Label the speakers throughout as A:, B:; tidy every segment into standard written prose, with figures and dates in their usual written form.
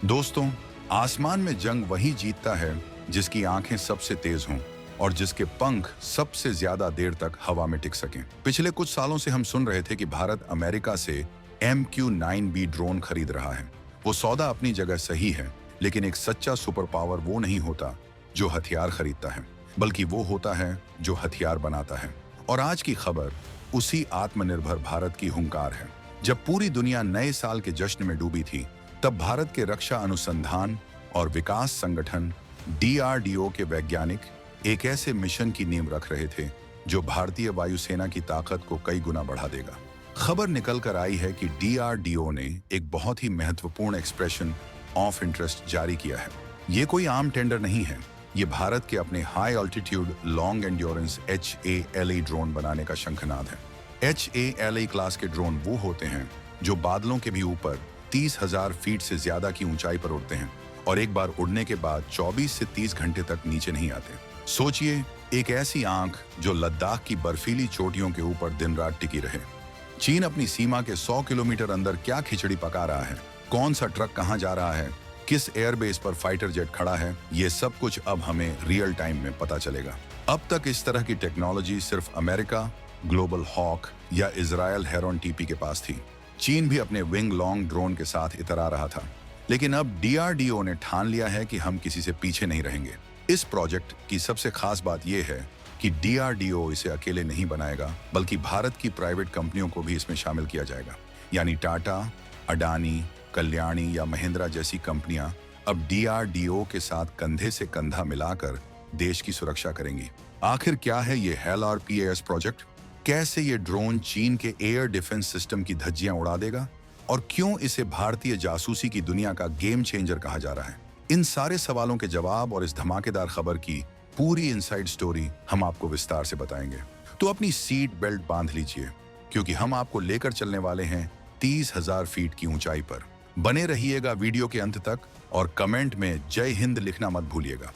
A: दोस्तों, आसमान में जंग वही जीतता है जिसकी आंखें सबसे तेज हों और जिसके पंख सबसे ज्यादा देर तक हवा में टिक सकें। पिछले कुछ सालों से हम सुन रहे थे कि भारत अमेरिका से MQ-9B ड्रोन खरीद रहा है। वो सौदा अपनी जगह सही है, लेकिन एक सच्चा सुपर पावर वो नहीं होता जो हथियार खरीदता है, बल्कि वो होता है जो हथियार बनाता है। और आज की खबर उसी आत्मनिर्भर भारत की हुंकार है। जब पूरी दुनिया नए साल के जश्न में डूबी थी, तब भारत के रक्षा अनुसंधान और विकास संगठन DRDO के वैज्ञानिक एक ऐसे मिशन की नींव रख रहे थे जो भारतीय वायुसेना की ताकत को कई गुना बढ़ा देगा। खबर निकल कर आई है कि DRDO ने एक बहुत ही महत्वपूर्ण एक्सप्रेशन ऑफ इंटरेस्ट जारी किया है। ये कोई आम टेंडर नहीं है, ये भारत के अपने high altitude long endurance HALE drone बनाने का शंखनाद है। HALE क्लास के ड्रोन वो होते हैं जो बादलों के भी ऊपर 30,000 फीट से ज्यादा की ऊंचाई पर उड़ते हैं और एक बार उड़ने के बाद 24 से 30 घंटे तक नीचे नहीं आते। सोचिए, एक ऐसी आंख जो लद्दाख की बर्फीली चोटियों के ऊपर दिन रात टिकी रहे। चीन अपनी सीमा के 100 किलोमीटर अंदर क्या खिचड़ी पका रहा है, कौन सा ट्रक कहां जा रहा है, किस एयरबेस पर फाइटर जेट खड़ा है, ये सब कुछ अब हमें रियल टाइम में पता चलेगा। अब तक इस तरह की टेक्नोलॉजी सिर्फ अमेरिका, ग्लोबल हॉक या इजराइल हेरॉन TP के पास थी। चीन भी अपने विंग लॉन्ग ड्रोन के साथ इतरा रहा था, लेकिन अब DRDO ने ठान लिया है कि हम किसी से पीछे नहीं रहेंगे। इस प्रोजेक्ट की सबसे खास बात यह है कि DRDO इसे अकेले नहीं बनाएगा, बल्कि भारत की प्राइवेट कंपनियों को भी इसमें शामिल किया जाएगा। यानी टाटा, अडानी, कल्याणी या महिंद्रा जैसी कंपनियां अब DRDO के साथ कंधे से कंधा मिलाकर देश की सुरक्षा करेंगी। आखिर क्या है ये HALE प्रोजेक्ट? कैसे ये ड्रोन चीन के एयर डिफेंस सिस्टम की धज्जियां उड़ा देगा और क्यों इसे भारतीय जासूसी की दुनिया का गेम चेंजर कहा जा रहा है? इन सारे सवालों के जवाब और इस धमाकेदार खबर की पूरी इनसाइड स्टोरी हम आपको विस्तार से बताएंगे। तो अपनी सीट बेल्ट बांध लीजिए, क्योंकि हम आपको लेकर चलने वाले हैं 30,000 फीट की ऊंचाई पर। बने रहिएगा वीडियो के अंत तक और कमेंट में जय हिंद लिखना मत भूलिएगा।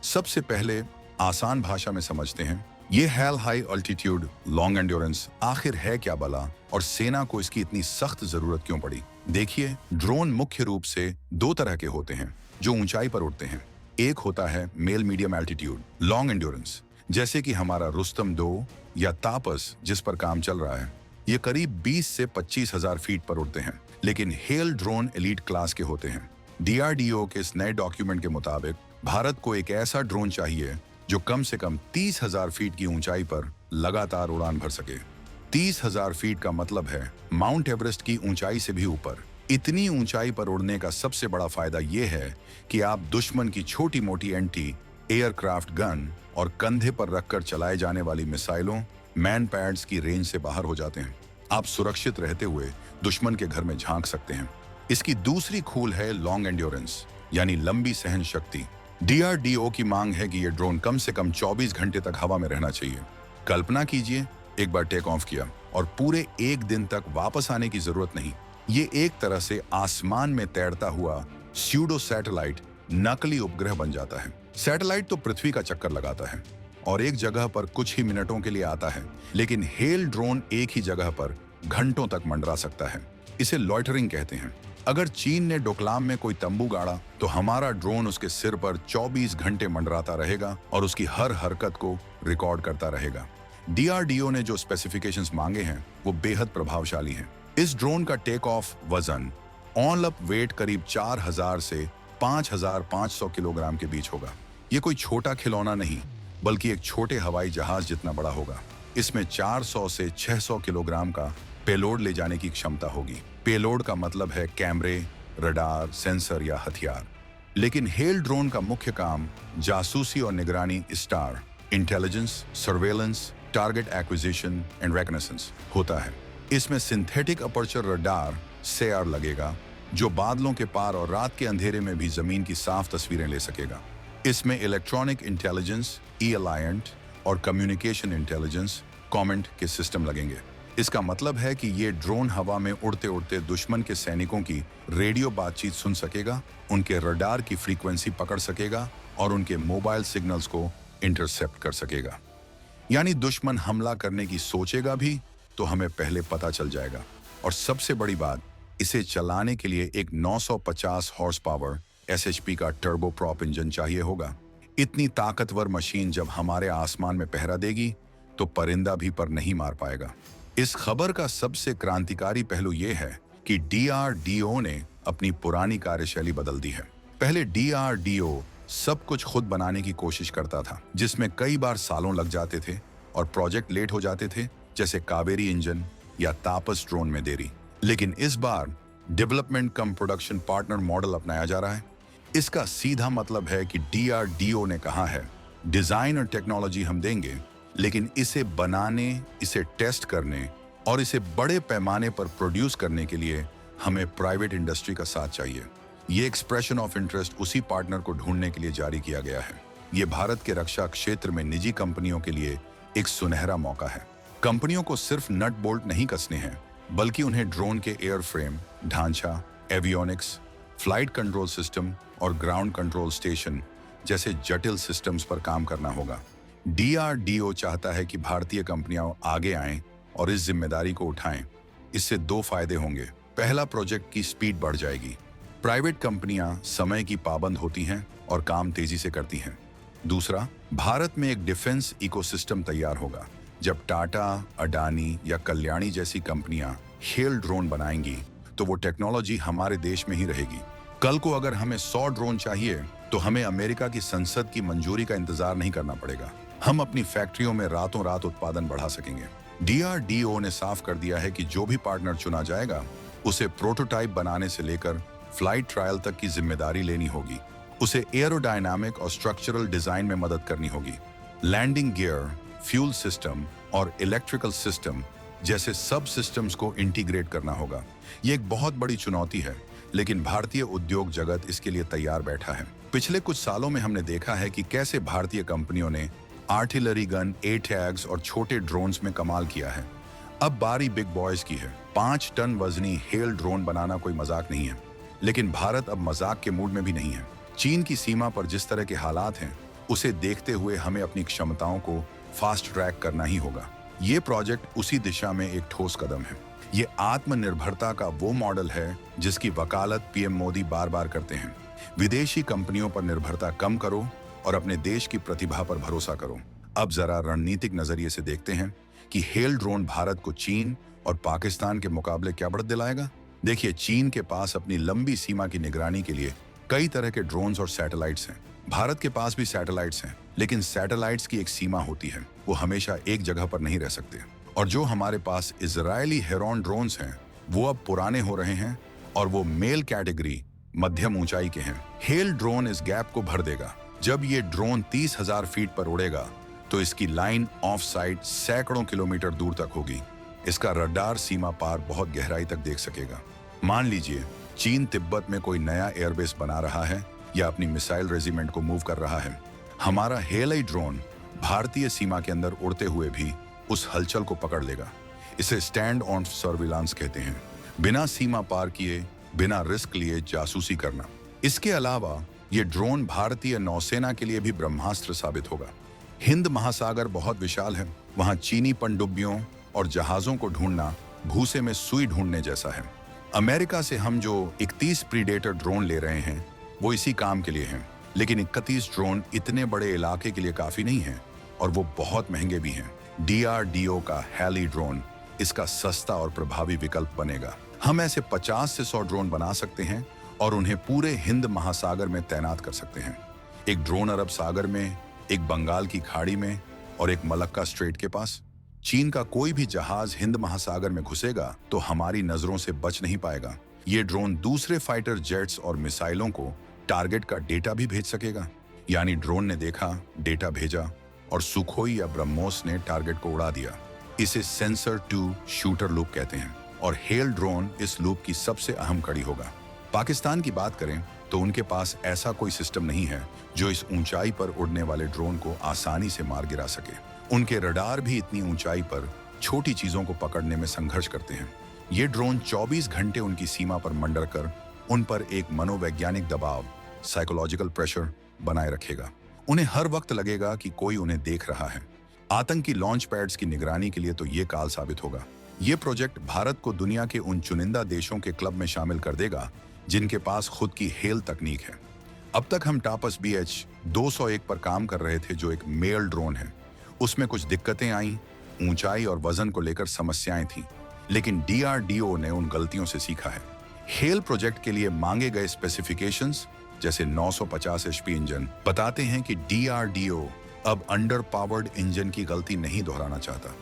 A: सबसे पहले आसान भाषा में समझते हैं, ये HALE high altitude long endurance आखिर है क्या भला और सेना को इसकी इतनी सख्त जरूरत क्यों पड़ी? देखिए, ड्रोन मुख्य रूप से दो तरह के होते हैं जो ऊंचाई पर उड़ते हैं। एक होता है male medium altitude long endurance, जैसे कि हमारा रुस्तम 2 या तापस जिस पर काम चल रहा है। ये करीब 20 से 25,000 फीट पर उड़ते हैं, लेकिन HALE ड्रोन एलीट क्लास के होते हैं। DRDO के इस नए डॉक्यूमेंट के मुताबिक भारत को एक ऐसा ड्रोन चाहिए जो कम से कम 30,000 फीट की ऊंचाई पर लगातार उड़ान भर सके। 30,000 फीट का मतलब है माउंट एवरेस्ट की ऊंचाई से भी ऊपर। इतनी ऊंचाई पर उड़ने का सबसे बड़ा फायदा यह है कि आप दुश्मन की छोटी मोटी एंटी एयरक्राफ्ट गन और कंधे पर रखकर चलाए जाने वाली मिसाइलों, मैन पैड्स की रेंज से बाहर हो जाते हैं। आप सुरक्षित रहते हुए दुश्मन के घर में झांक सकते हैं। इसकी दूसरी खूल है लॉन्ग एंड्योरेंस, यानी लंबी सहन शक्ति। DRDO की मांग है कि यह ड्रोन कम से कम 24 घंटे तक हवा में रहना चाहिए। कल्पना कीजिए, एक बार टेक ऑफ किया और पूरे एक दिन तक वापस आने की जरूरत नहीं। ये एक तरह से आसमान में तैरता हुआ स्यूडो सैटेलाइट, नकली उपग्रह बन जाता है। सैटेलाइट तो पृथ्वी का चक्कर लगाता है और एक जगह पर कुछ ही मिनटों के लिए आता है, लेकिन HALE ड्रोन एक ही जगह पर घंटों तक मंडरा सकता है। इसे लॉइटरिंग कहते हैं। अगर चीन ने डोकलाम में कोई तंबू गाड़ा, तो हमारा ड्रोन उसके सिर पर 24 घंटे मंडराता रहेगा और उसकी हर हरकत को रिकॉर्ड करता रहेगा। DRDO ने जो स्पेसिफिकेशंस मांगे हैं वो बेहद प्रभावशाली हैं। इस ड्रोन का टेक ऑफ वजन ऑन अप वेट करीब 4,000 से 5,500 किलोग्राम के बीच होगा। ये कोई छोटा खिलौना नहीं, बल्कि एक छोटे हवाई जहाज जितना बड़ा होगा। इसमें 400 से 600 किलोग्राम का पेलोड ले जाने की क्षमता होगी। पेलोड का मतलब है कैमरे, रडार, सेंसर या हथियार। लेकिन HALE ड्रोन का मुख्य काम जासूसी और निगरानी star intelligence, surveillance, target acquisition and recognitions होता है। इसमें सिंथेटिक अपर्चर रडार SAR लगेगा, जो बादलों के पार और रात के अंधेरे में भी जमीन की साफ तस्वीरें ले सकेगा। इसमें इलेक्ट्रॉनिक इंटेलिजेंस ELINT और कम्युनिकेशन इंटेलिजेंस कॉमेंट के सिस्टम लगेंगे। इसका मतलब है कि ये ड्रोन हवा में उड़ते उड़ते दुश्मन के सैनिकों की रेडियो बातचीत सुन सकेगा, उनके रडार की फ्रीक्वेंसी पकड़ सकेगा और उनके मोबाइल सिग्नल्स को इंटरसेप्ट कर सकेगा। यानी दुश्मन हमला करने की सोचेगा भी तो हमें पहले पता चल जाएगा। और सबसे बड़ी बात, इसे चलाने के लिए एक 950 हॉर्स पावर एसएचपी का टर्बोप्रॉप इंजन चाहिए होगा। इतनी ताकतवर मशीन जब हमारे आसमान में पहरा देगी तो परिंदा भी पर नहीं मार पाएगा। इस खबर का सबसे क्रांतिकारी पहलू यह है कि डीआरडीओ ने अपनी पुरानी कार्यशैली बदल दी है। पहले डीआरडीओ सब कुछ खुद बनाने की कोशिश करता था, जिसमें कई बार सालों लग जाते थे और प्रोजेक्ट लेट हो जाते थे, जैसे कावेरी इंजन या तापस ड्रोन में देरी। लेकिन इस बार डेवलपमेंट कम प्रोडक्शन पार्टनर मॉडल अपनाया जा रहा है। इसका सीधा मतलब है कि डीआरडीओ ने कहा है, डिजाइन और टेक्नोलॉजी हम देंगे, लेकिन इसे बनाने, इसे टेस्ट करने और इसे बड़े पैमाने पर प्रोड्यूस करने के लिए हमें प्राइवेट इंडस्ट्री का साथ चाहिए। ये एक्सप्रेशन ऑफ इंटरेस्ट उसी पार्टनर को ढूंढने के लिए जारी किया गया है। ये भारत के रक्षा क्षेत्र में निजी कंपनियों के लिए एक सुनहरा मौका है। कंपनियों को सिर्फ नट बोल्ट नहीं कसने हैं, बल्कि उन्हें ड्रोन के एयरफ्रेम, ढांचा, एवियोनिक्स, फ्लाइट कंट्रोल सिस्टम और ग्राउंड कंट्रोल स्टेशन जैसे जटिल सिस्टम्स पर काम करना होगा। डीआरडीओ चाहता है कि भारतीय कंपनियां आगे आएं और इस जिम्मेदारी को उठाएं। इससे दो फायदे होंगे। पहला, प्रोजेक्ट की स्पीड बढ़ जाएगी। प्राइवेट कंपनियां समय की पाबंद होती हैं और काम तेजी से करती हैं। दूसरा, भारत में एक डिफेंस इकोसिस्टम तैयार होगा। जब टाटा, अडानी या कल्याणी जैसी कंपनियां हेल ड्रोन बनाएंगी तो वो टेक्नोलॉजी हमारे देश में ही रहेगी। कल को अगर हमें 100 ड्रोन चाहिए तो हमें अमेरिका की संसद की मंजूरी का इंतजार नहीं करना पड़ेगा। हम अपनी फैक्ट्रियों में रातों रात उत्पादन बढ़ा सकेंगे। डीआरडीओ ने साफ कर दिया है कि जो भी पार्टनर चुना जाएगा उसे प्रोटोटाइप बनाने से लेकर फ्लाइट ट्रायल तक की जिम्मेदारी लेनी होगी। उसे एरोडायनामिक और स्ट्रक्चरल डिजाइन में मदद करनी होगी। लैंडिंग गियर, फ्यूल सिस्टम और इलेक्ट्रिकल सिस्टम जैसे सब सिस्टम्स को इंटीग्रेट करना होगा। ये एक बहुत बड़ी चुनौती है, लेकिन भारतीय उद्योग जगत इसके लिए तैयार बैठा है। पिछले कुछ सालों में हमने देखा है कि कैसे भारतीय कंपनियों ने आर्टिलरी गन, एटैग्स और छोटे ड्रोन्स में कमाल किया है। अब बारी बिग बॉयज की है। 5 टन वजनी हेल ड्रोन बनाना कोई मजाक नहीं है। लेकिन भारत अब मजाक के मूड में भी नहीं है। चीन की सीमा पर जिस तरह के हालात हैं, उसे देखते हुए हमें अपनी क्षमताओं को फास्ट ट्रैक करना ही होगा। ये प्रोजेक्ट उसी दिशा में एक ठोस कदम है। ये आत्मनिर्भरता का वो मॉडल है जिसकी वकालत पीएम मोदी बार बार करते हैं। विदेशी कंपनियों पर निर्भरता कम करो और अपने देश की प्रतिभा पर भरोसा करो। अब जरा रणनीतिक नजरिए से देखते हैं कि हेल ड्रोन भारत को चीन और पाकिस्तान के मुकाबले क्या बढ़त दिलाएगा। देखिए, चीन के पास अपनी लंबी सीमा की निगरानी के लिए कई तरह के ड्रोन्स और सैटेलाइट्स हैं। भारत के पास भी सैटेलाइट्स हैं, लेकिन सैटेलाइट्स की एक सीमा होती है। वो हमेशा एक जगह पर नहीं रह सकते। और जो हमारे पास इजरायली हेरॉन ड्रोन्स हैं, वो अब पुराने हो रहे हैं और वो मेल कैटेगरी, मध्यम ऊंचाई के हैं। हेल ड्रोन इस गैप को भर देगा। जब ये ड्रोन 30,000 फीट पर उड़ेगा तो इसकी लाइन ऑफ साइट सैकड़ों किलोमीटर दूर तक होगी। इसका रडार सीमा पार बहुत गहराई तक देख सकेगा। मान लीजिए चीन तिब्बत में कोई नया एयरबेस बना रहा है या अपनी मिसाइल रेजिमेंट को मूव कर रहा है। हमारा हेलाई ड्रोन भारतीय सीमा के अंदर उड़ते हुए भी उस हलचल को पकड़ लेगा। इसे स्टैंड ऑन सर्विलांस कहते हैं। बिना सीमा पार किए, बिना रिस्क लिए जासूसी करना। इसके अलावा ये ड्रोन भारतीय नौसेना के लिए भी ब्रह्मास्त्र साबित होगा। हिंद महासागर बहुत विशाल है। वहां चीनी पनडुब्बियों और जहाजों को ढूंढना भूसे में सुई ढूंढने जैसा है। अमेरिका से हम जो 31 प्रीडेटर ड्रोन ले रहे हैं, वो इसी काम के लिए हैं। लेकिन 31 ड्रोन इतने बड़े इलाके के लिए काफी नहीं है और वो बहुत महंगे भी हैं। डीआरडीओ का हेली ड्रोन इसका सस्ता और प्रभावी विकल्प बनेगा। हम ऐसे 50 से 100 ड्रोन बना सकते हैं और उन्हें पूरे हिंद महासागर में तैनात कर सकते हैं। एक ड्रोन अरब सागर में, एक बंगाल की खाड़ी में और एक मलक्का स्ट्रेट के पास। चीन का कोई भी जहाज हिंद महासागर में घुसेगा तो हमारी नजरों से बच नहीं पाएगा। ये ड्रोन दूसरे फाइटर जेट्स और मिसाइलों को टारगेट का डेटा भी भेज सकेगा। यानी ड्रोन ने देखा, डेटा भेजा और सुखोई या ब्रह्मोस ने टारगेट को उड़ा दिया। इसे सेंसर टू शूटर लूप कहते हैं और हेल ड्रोन इस लूप की सबसे अहम कड़ी होगा। पाकिस्तान की बात करें तो उनके पास ऐसा कोई सिस्टम नहीं है जो इस ऊंचाई पर उड़ने वाले ड्रोन को आसानी से मार गिरा सके। उनके रडार भी इतनी ऊंचाई पर छोटी चीजों को पकड़ने में संघर्ष करते हैं। ये ड्रोन 24 घंटे उनकी सीमा पर मंडर कर उन पर एक मनोवैज्ञानिक दबाव, साइकोलॉजिकल प्रेशर बनाए रखेगा। उन्हें हर वक्त लगेगा कि कोई उन्हें देख रहा है। आतंकी लॉन्च पैड्स की निगरानी के लिए तो ये काल साबित होगा। ये प्रोजेक्ट भारत को दुनिया के उन चुनिंदा देशों के क्लब में शामिल कर देगा जिनके पास खुद की हेल तकनीक है। अब तक हम टापस BH-201 पर काम कर रहे थे, जो एक मेल ड्रोन है। उसमें कुछ दिक्कतें आईं, ऊंचाई और वजन को लेकर समस्याएं थीं, लेकिन DRDO ने उन गलतियों से सीखा है। हेल प्रोजेक्ट के लिए मांगे गए स्पेसिफिकेशंस जैसे 950 HP इंजन बताते हैं कि DRDO अब अंडर पावर्ड इंजन की गलती नहीं दोहराना चाहता।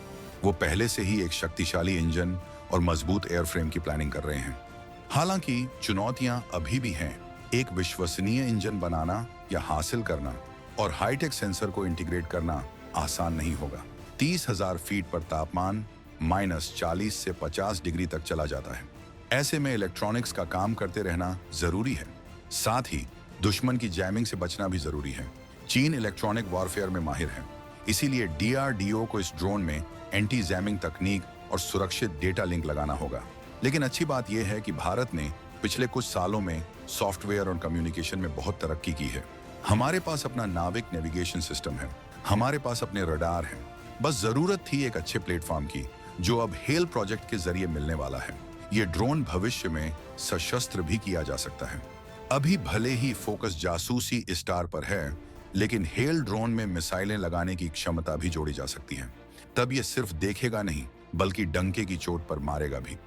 A: वो पहले से ही एक शक्तिशाली इंजन और मजबूत एयरफ्रेम की प्लानिंग कर रहे हैं। हालांकि चुनौतियां अभी भी हैं। एक विश्वसनीय इंजन बनाना या हासिल करना और हाईटेक सेंसर को इंटीग्रेट करना आसान नहीं होगा। 30,000 फीट पर तापमान -40 से 50 डिग्री तक चला जाता है। ऐसे में इलेक्ट्रॉनिक्स का काम करते रहना जरूरी है। साथ ही दुश्मन की जैमिंग से बचना भी जरूरी है। चीन इलेक्ट्रॉनिक वॉरफेयर में माहिर है, इसीलिए DRDO को इस ड्रोन में एंटी जैमिंग तकनीक और सुरक्षित डेटा लिंक लगाना होगा। लेकिन अच्छी बात यह है कि भारत ने पिछले कुछ सालों में सॉफ्टवेयर और कम्युनिकेशन में बहुत तरक्की की है। हमारे पास अपना नाविक नेविगेशन सिस्टम है, हमारे पास अपने रडार हैं। बस जरूरत थी एक अच्छे प्लेटफॉर्म की, जो अब हेल प्रोजेक्ट के जरिए मिलने वाला है। ये ड्रोन भविष्य में सशस्त्र भी किया जा सकता है। अभी भले ही फोकस जासूसी स्टार पर है, लेकिन हेल ड्रोन में मिसाइलें लगाने की क्षमता भी जोड़ी जा सकती है। तब ये सिर्फ देखेगा नहीं, बल्कि डंके की चोट पर मारेगा भी।